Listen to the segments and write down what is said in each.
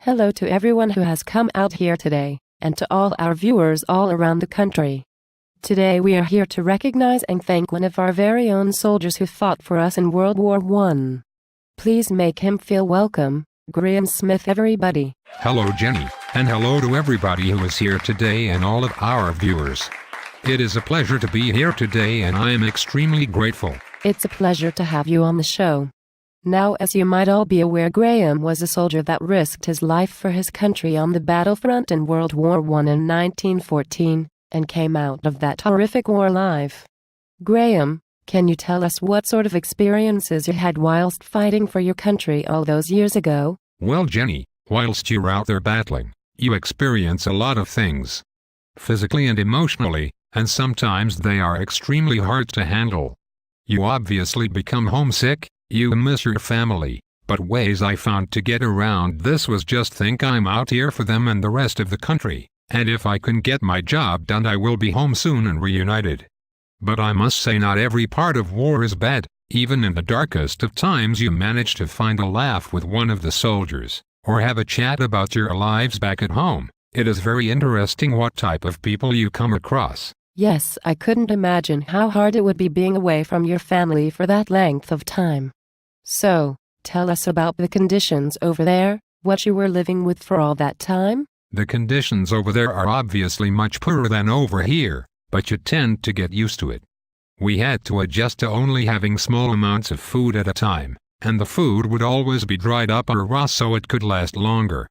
Hello to everyone who has come out here today, and to all our viewers all around the country. Today we are here to recognize and thank one of our very own soldiers who fought for us in World War I. Please make him feel welcome, Graham Smith everybody. Hello Jenny, and hello to everybody who is here today and all of our viewers. It is a pleasure to be here today and I am extremely grateful. It's a pleasure to have you on the show. Now, as you might all be aware, Graham was a soldier that risked his life for his country on the battlefront in World War I in 1914, and came out of that horrific war alive. Graham, can you tell us what sort of experiences you had whilst fighting for your country all those years ago? Well Jenny, whilst you're out there battling, you experience a lot of things. Physically and emotionally, and sometimes they are extremely hard to handle. You obviously become homesick. You miss your family, but ways I found to get around this was just think I'm out here for them and the rest of the country, and if I can get my job done I will be home soon and reunited. But I must say not every part of war is bad, even in the darkest of times you manage to find a laugh with one of the soldiers, or have a chat about your lives back at home. It is very interesting what type of people you come across. Yes, I couldn't imagine how hard it would be being away from your family for that length of time. So, tell us about the conditions over there, what you were living with for all that time? The conditions over there are obviously much poorer than over here, but you tend to get used to it. We had to adjust to only having small amounts of food at a time, and the food would always be dried up or raw so it could last longer.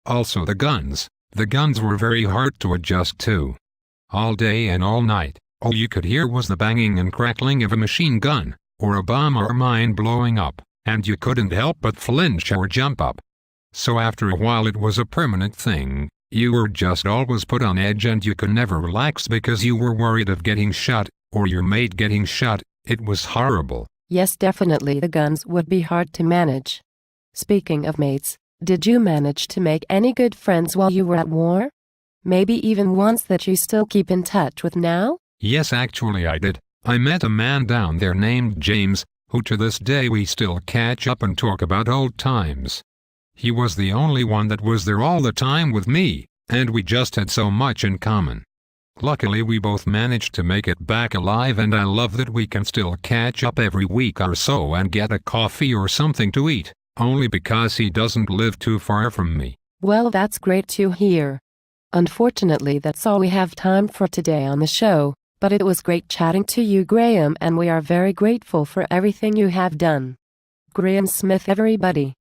Also the guns were very hard to adjust to. All day and all night, all you could hear was the banging and crackling of a machine gun, or a bomb or mine blowing up, and you couldn't help but flinch or jump up. So after a while it was a permanent thing, you were just always put on edge and you could never relax because you were worried of getting shot, or your mate getting shot. It was horrible. Yes, definitely the guns would be hard to manage. Speaking of mates, did you manage to make any good friends while you were at war? Maybe even ones that you still keep in touch with now? Yes, actually I did. I met a man down there named James, who to this day we still catch up and talk about old times. He was the only one that was there all the time with me, and we just had so much in common. Luckily we both managed to make it back alive and I love that we can still catch up every week or so and get a coffee or something to eat, only because he doesn't live too far from me. Well, that's great to hear. Unfortunately, that's all we have time for today on the show. But it was great chatting to you, Graham, and we are very grateful for everything you have done. Graham Smith everybody.